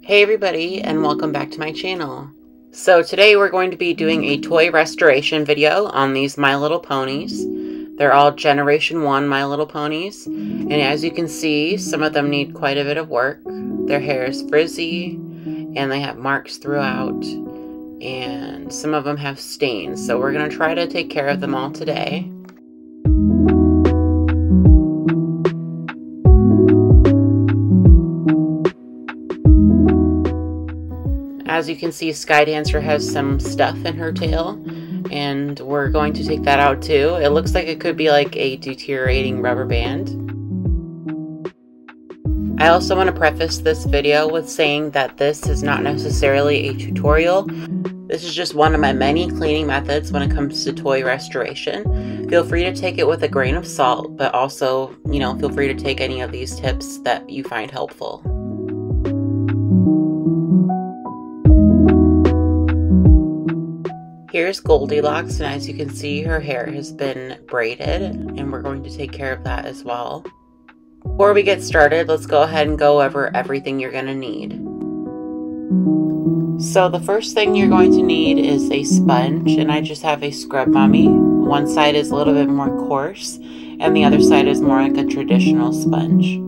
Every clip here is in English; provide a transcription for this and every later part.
Hey everybody, and welcome back to my channel. So today we're going to be doing a toy restoration video on these My Little Ponies. They're all Generation 1 My Little Ponies, and as you can see, some of them need quite a bit of work. Their hair is frizzy, and they have marks throughout, and some of them have stains, so we're going to try to take care of them all today. As you can see, Sky Dancer has some stuff in her tail, and we're going to take that out too. It looks like it could be like a deteriorating rubber band. I also want to preface this video with saying that this is not necessarily a tutorial. This is just one of my many cleaning methods when it comes to toy restoration. Feel free to take it with a grain of salt, but also, feel free to take any of these tips that you find helpful. Here's Goldilocks, and as you can see, her hair has been braided, and we're going to take care of that as well. Before we get started, let's go ahead and go over everything you're going to need. So the first thing you're going to need is a sponge, and I just have a Scrub Mommy. One side is a little bit more coarse, and the other side is more like a traditional sponge.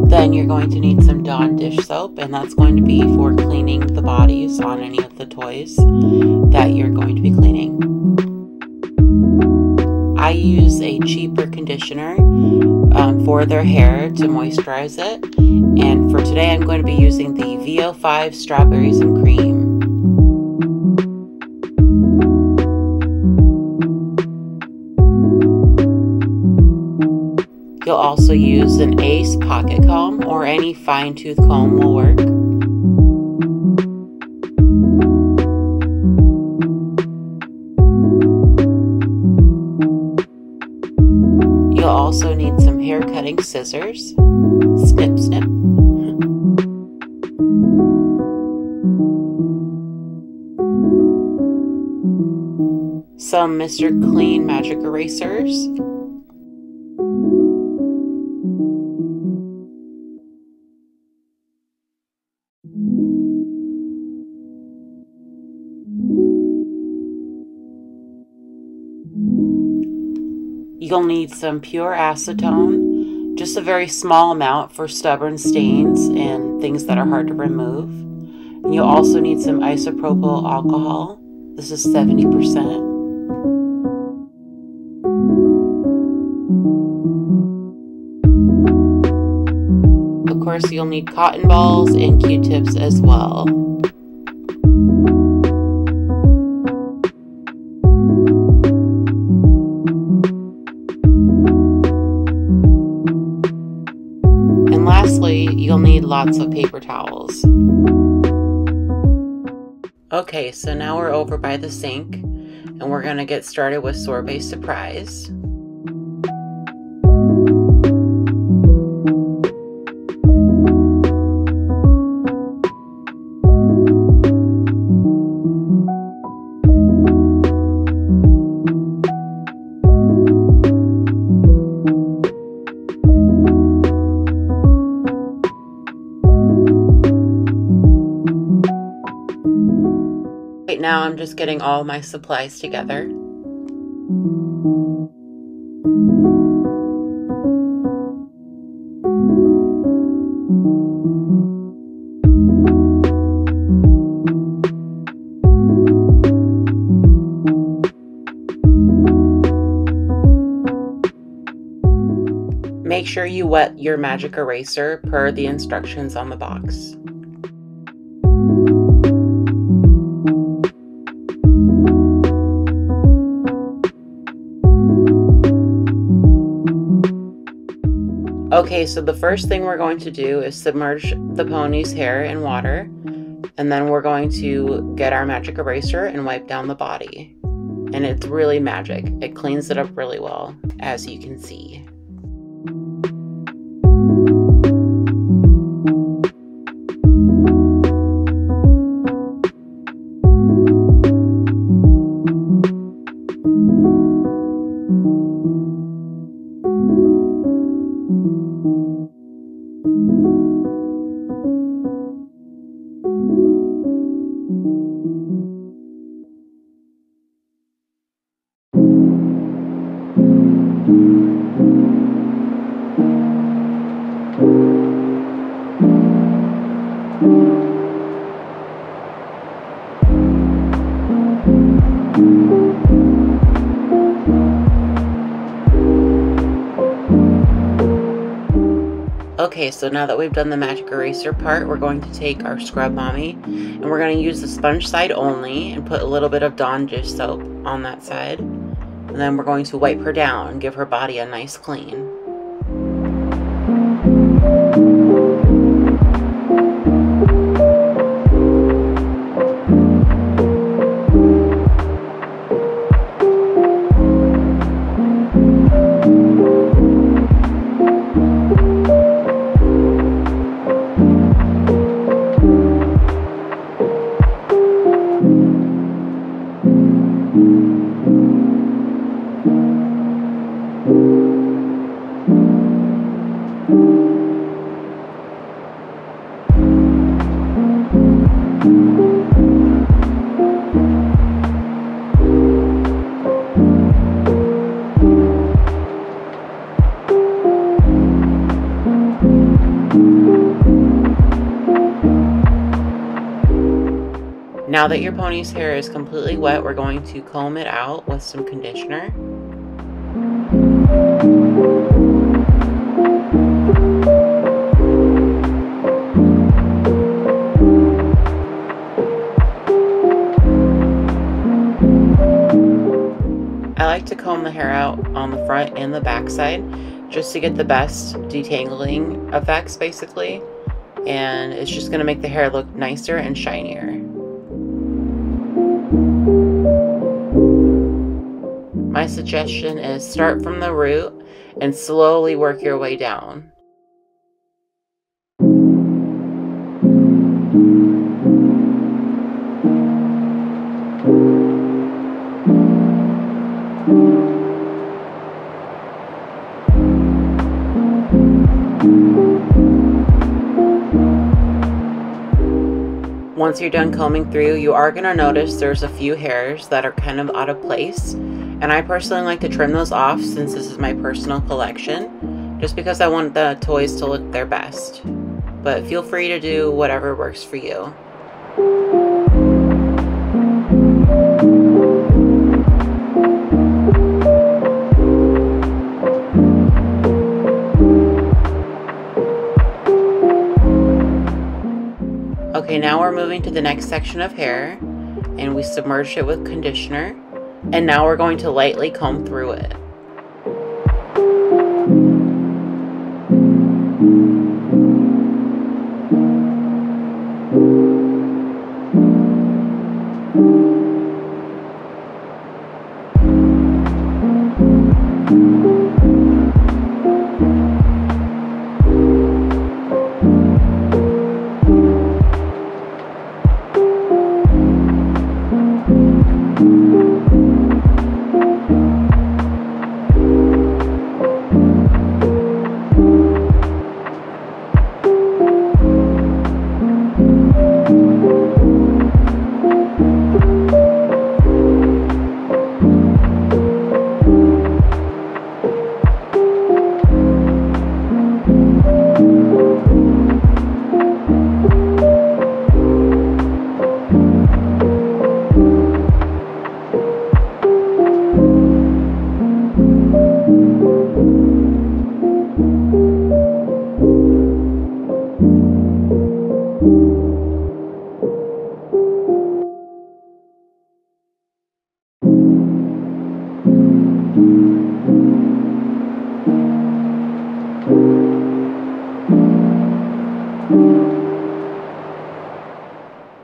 Then you're going to need some Dawn dish soap, and that's going to be for cleaning the bodies on any of the toys that you're going to be cleaning. I use a cheaper conditioner for their hair to moisturize it, and for today I'm going to be using the VO5 Strawberries and Cream. You'll also use an Ace pocket comb, or any fine-tooth comb will work. You'll also need some hair cutting scissors. Snip, snip. Some Mr. Clean magic erasers. You'll need some pure acetone, just a very small amount for stubborn stains and things that are hard to remove. And you'll also need some isopropyl alcohol. This is 70%. Of course, you'll need cotton balls and Q-tips as well. Lastly, you'll need lots of paper towels. Okay, so now we're over by the sink, and we're going to get started with Sorbet Surprise. Right now I'm just getting all my supplies together. Make sure you wet your magic eraser per the instructions on the box. Okay, so the first thing we're going to do is submerge the pony's hair in water, and then we're going to get our magic eraser and wipe down the body. And it's really magic. It cleans it up really well, as you can see. Okay, so now that we've done the magic eraser part, we're going to take our Scrub Mommy and we're going to use the sponge side only and put a little bit of Dawn dish soap on that side. And then we're going to wipe her down and give her body a nice clean. Now that your pony's hair is completely wet, we're going to comb it out with some conditioner. I like to comb the hair out on the front and the back side just to get the best detangling effects basically, and it's just going to make the hair look nicer and shinier. My suggestion is start from the root and slowly work your way down. Once you're done combing through, you are going to notice there's a few hairs that are kind of out of place. And I personally like to trim those off since this is my personal collection, just because I want the toys to look their best. But feel free to do whatever works for you. Okay, now we're moving to the next section of hair, and we submerged it with conditioner, and now we're going to lightly comb through it.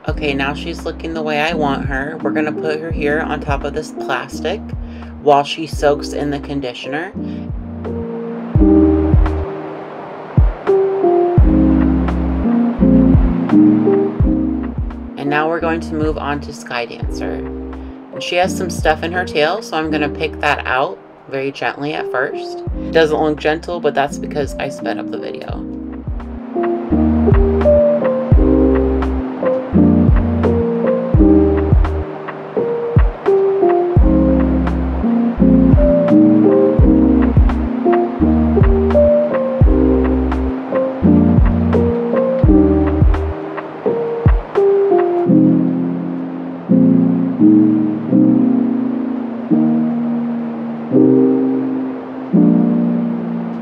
Okay, now she's looking the way I want her. We're going to put her here on top of this plastic while she soaks in the conditioner. And now we're going to move on to Sky Dancer. And she has some stuff in her tail, so I'm going to pick that out very gently at first. It doesn't look gentle, but that's because I sped up the video.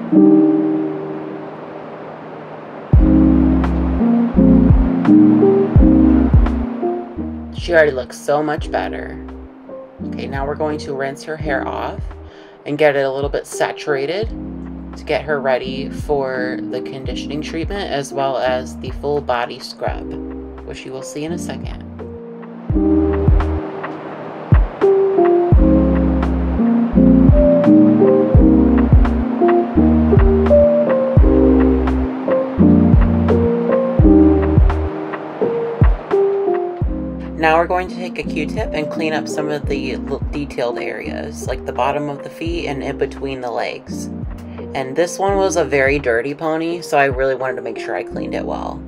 She already looks so much better. Okay, now we're going to rinse her hair off and get it a little bit saturated to get her ready for the conditioning treatment as well as the full body scrub, which you will see in a second. Now we're going to take a Q-tip and clean up some of the detailed areas, like the bottom of the feet and in between the legs. And this one was a very dirty pony, so I really wanted to make sure I cleaned it well.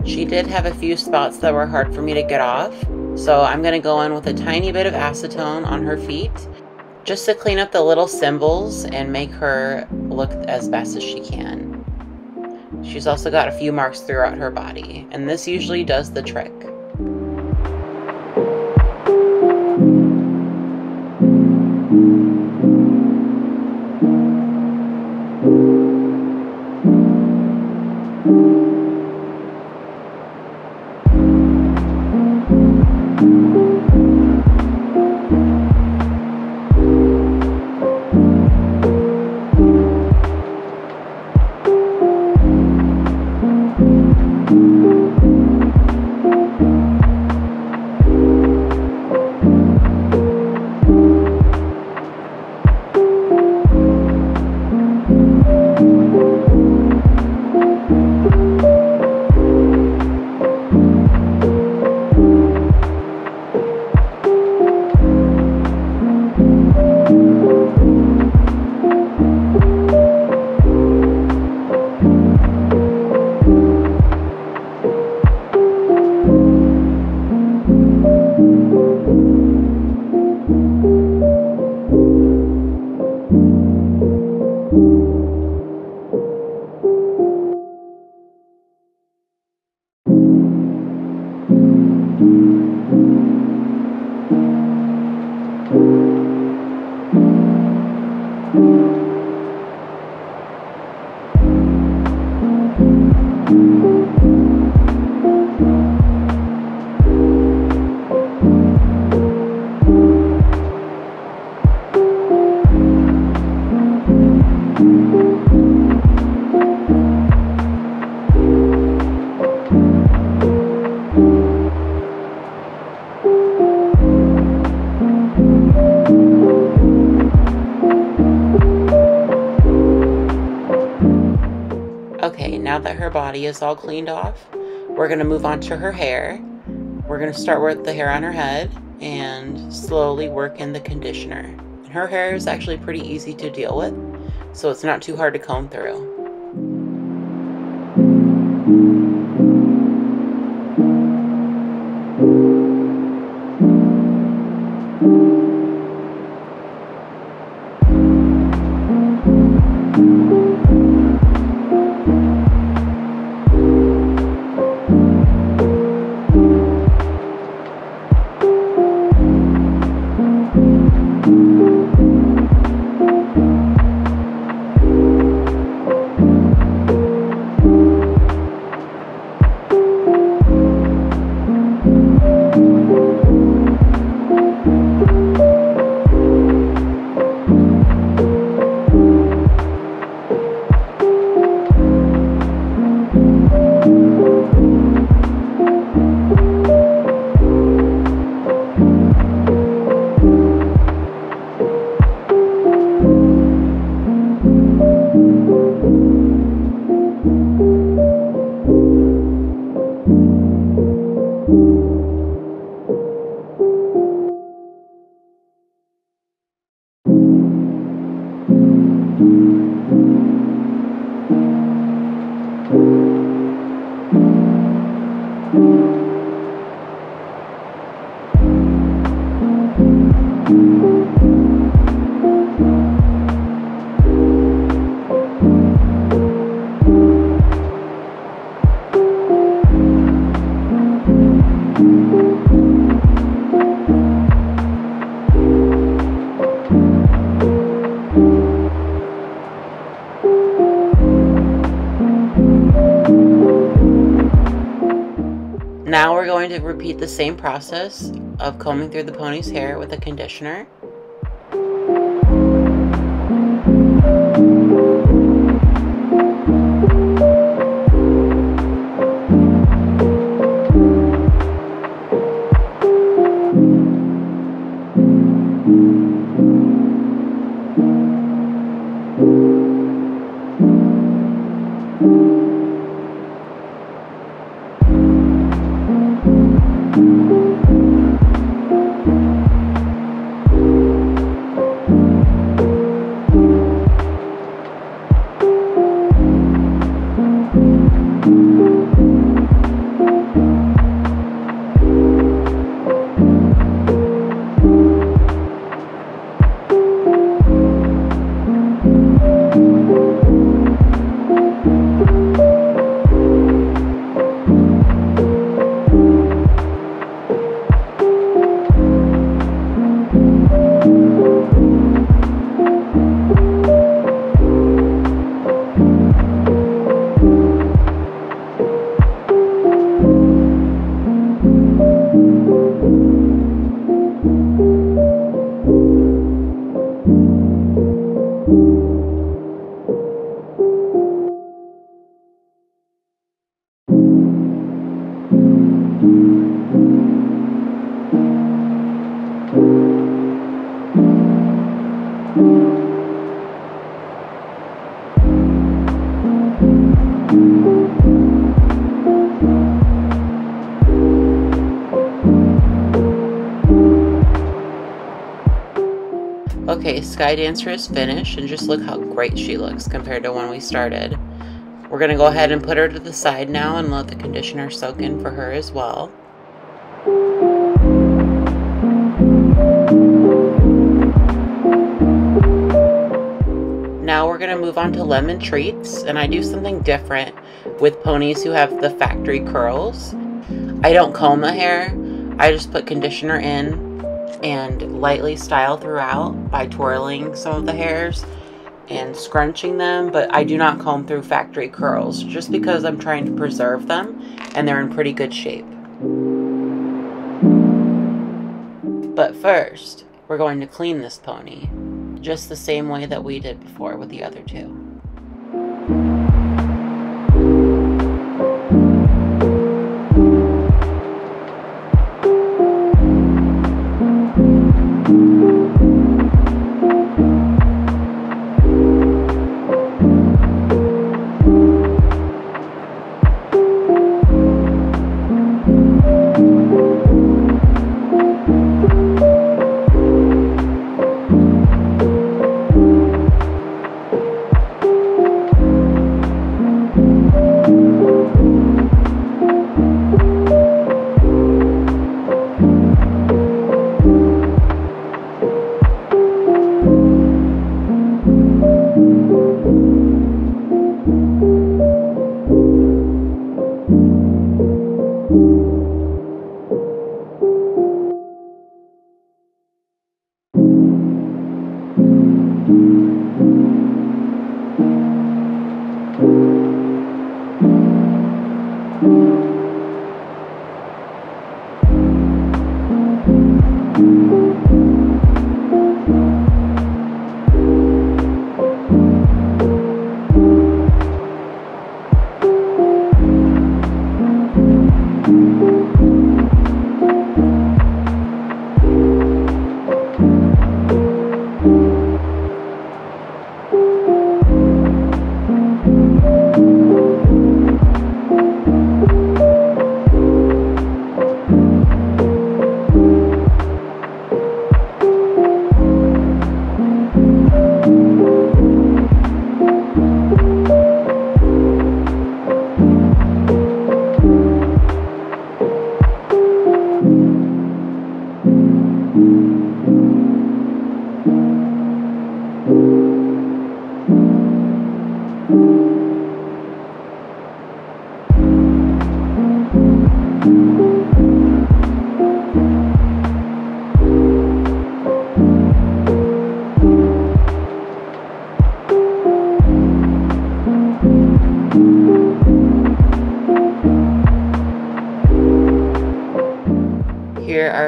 She did have a few spots that were hard for me to get off, so I'm going to go in with a tiny bit of acetone on her feet just to clean up the little symbols and make her look as best as she can. She's also got a few marks throughout her body, and this usually does the trick. Okay, now that her body is all cleaned off, we're going to move on to her hair. We're going to start with the hair on her head and slowly work in the conditioner. And her hair is actually pretty easy to deal with, so it's not too hard to comb through. Now we're going to repeat the same process of combing through the pony's hair with a conditioner. Okay, Sky Dancer is finished, and just look how great she looks compared to when we started. We're going to go ahead and put her to the side now and let the conditioner soak in for her as well. Now we're going to move on to lemon treats, and I do something different with ponies who have the factory curls. I don't comb the hair, I just put conditioner in and lightly style throughout by twirling some of the hairs and scrunching them, but I do not comb through factory curls just because I'm trying to preserve them and they're in pretty good shape. But first, we're going to clean this pony just the same way that we did before with the other two.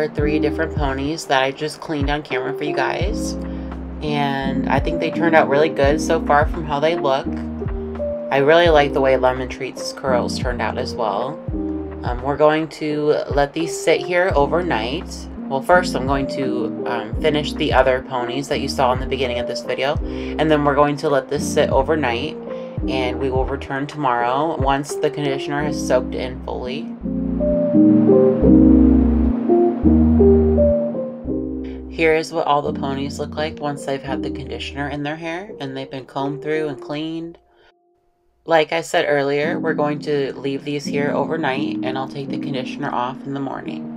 are 3 different ponies that I just cleaned on camera for you guys. And I think they turned out really good so far from how they look. I really like the way Lemon Treat's curls turned out as well. We're going to let these sit here overnight. Well, first I'm going to finish the other ponies that you saw in the beginning of this video. And then we're going to let this sit overnight. And we will return tomorrow once the conditioner has soaked in fully. Here is what all the ponies look like once they've had the conditioner in their hair and they've been combed through and cleaned. Like I said earlier, we're going to leave these here overnight and I'll take the conditioner off in the morning.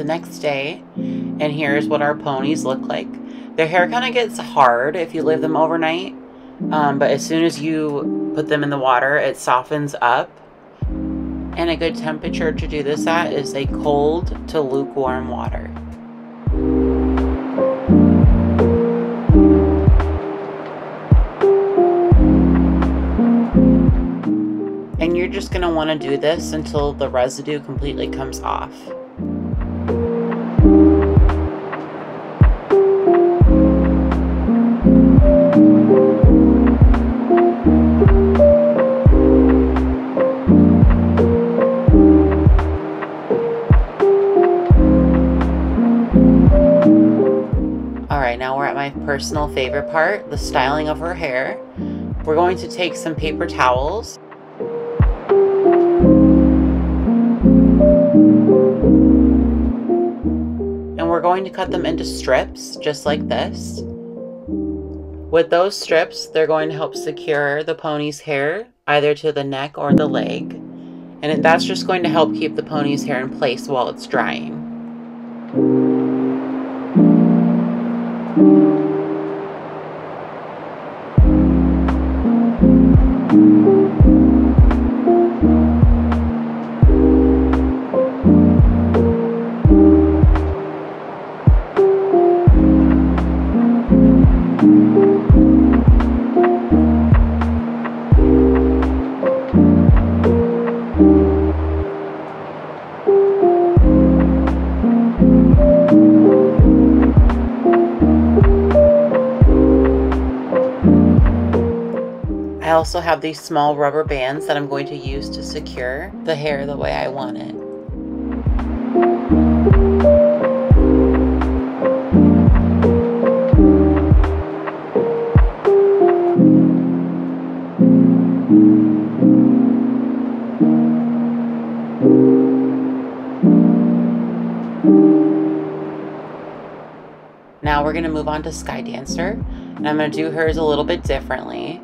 Next day, and here's what our ponies look like. Their hair kind of gets hard if you leave them overnight, but as soon as you put them in the water, it softens up. And a good temperature to do this at is a cold to lukewarm water. And you're just going to want to do this until the residue completely comes off. Now we're at my personal favorite part, the styling of her hair. We're going to take some paper towels and we're going to cut them into strips just like this. With those strips, they're going to help secure the pony's hair either to the neck or the leg, and that's just going to help keep the pony's hair in place while it's drying. I also have these small rubber bands that I'm going to use to secure the hair the way I want it. Now we're going to move on to Sky Dancer, and I'm going to do hers a little bit differently.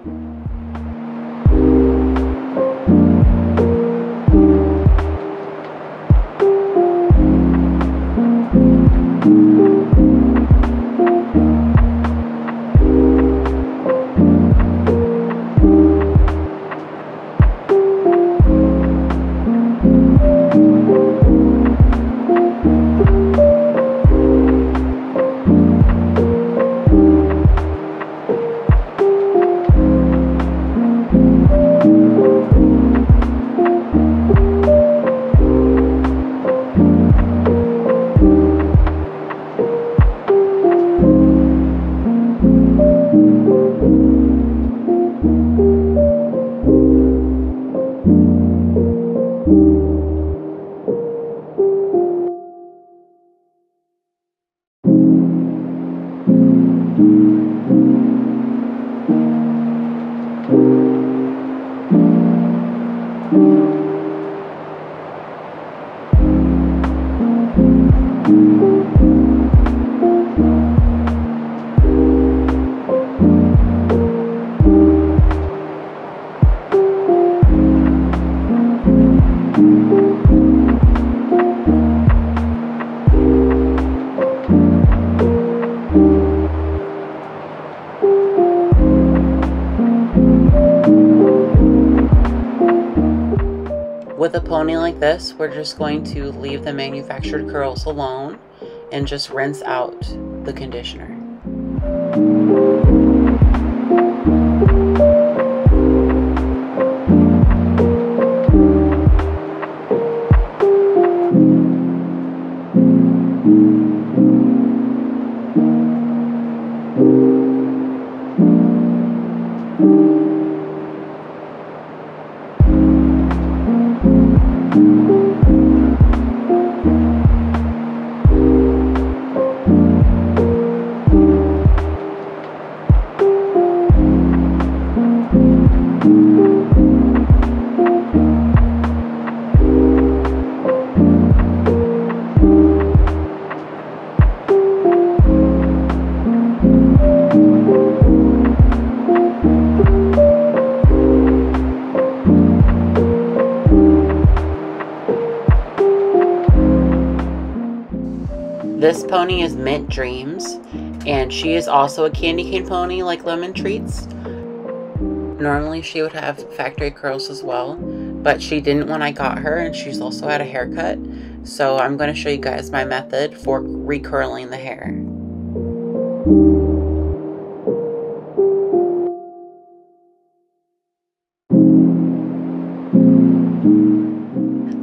a pony like this, we're just going to leave the manufactured curls alone and just rinse out the conditioner. This pony is Mint Dreams, and she is also a candy cane pony like Lemon Treats. Normally she would have factory curls as well, but she didn't when I got her, and she's also had a haircut. So I'm going to show you guys my method for recurling the hair.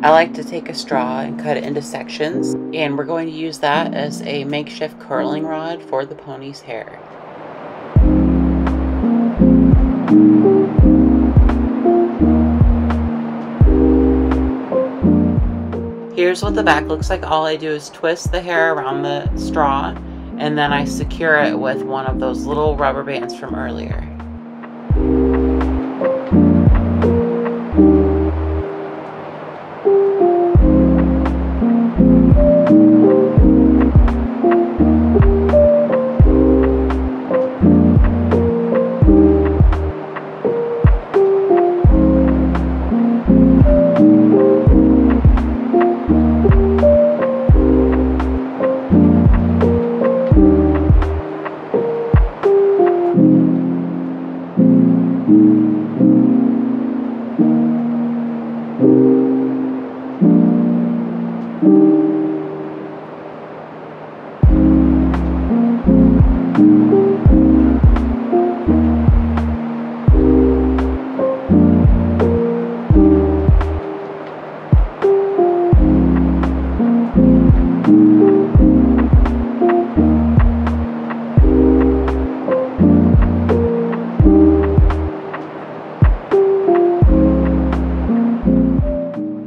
I like to take a straw and cut it into sections, and we're going to use that as a makeshift curling rod for the pony's hair. Here's what the back looks like. All I do is twist the hair around the straw, and then I secure it with one of those little rubber bands from earlier.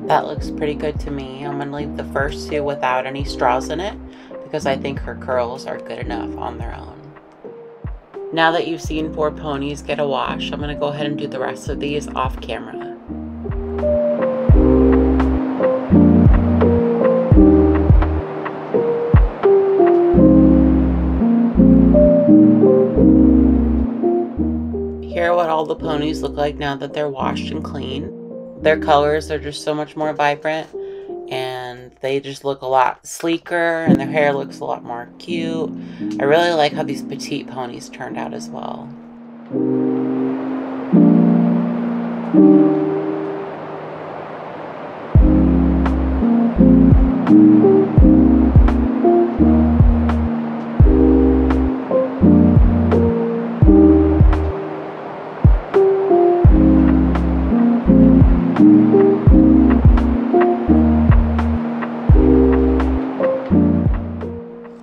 That looks pretty good to me. I'm going to leave the first two without any straws in it because I think her curls are good enough on their own. Now that you've seen 4 ponies get a wash, I'm going to go ahead and do the rest of these off camera. Here are what all the ponies look like now that they're washed and clean. Their colors are just so much more vibrant, and they just look a lot sleeker, and their hair looks a lot more cute. I really like how these petite ponies turned out as well.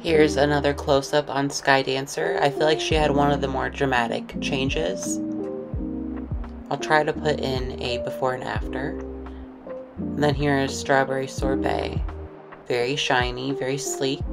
Here's another close-up on Sky Dancer. I feel like she had one of the more dramatic changes. I'll try to put in a before and after. And then here is Strawberry Sorbet. Very shiny, very sleek.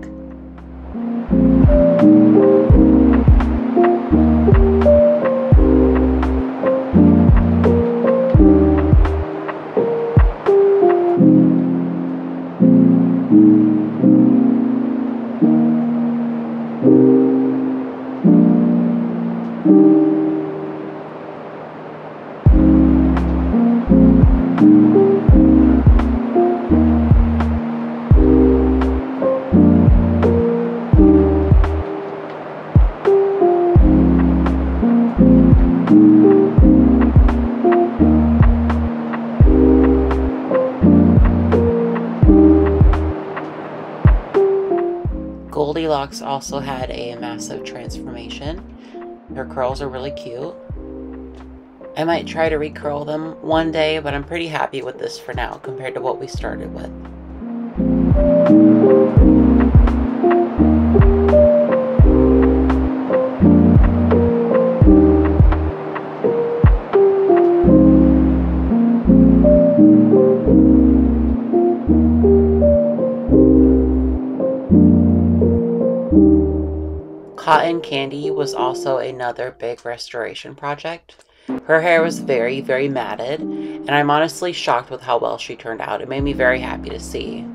Goldilocks also had a massive transformation. Her curls are really cute. I might try to recurl them one day, but I'm pretty happy with this for now compared to what we started with. Cotton Candy was also another big restoration project. Her hair was very, very matted, and I'm honestly shocked with how well she turned out. It made me very happy to see.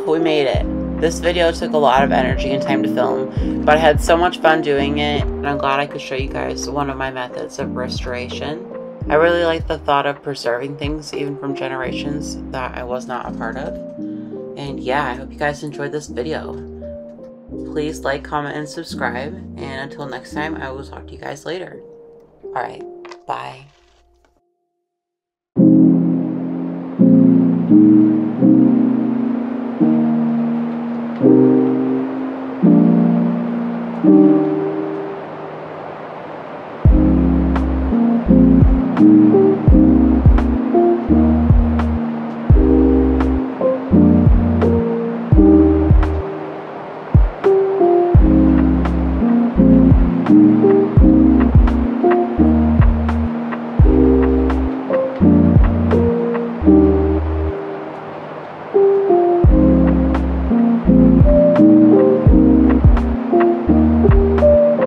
We made it. This video took a lot of energy and time to film, but I had so much fun doing it, and I'm glad I could show you guys one of my methods of restoration. I really like the thought of preserving things even from generations that I was not a part of. And yeah, I hope you guys enjoyed this video. Please like, comment, and subscribe, and until next time, I will talk to you guys later. Alright, bye.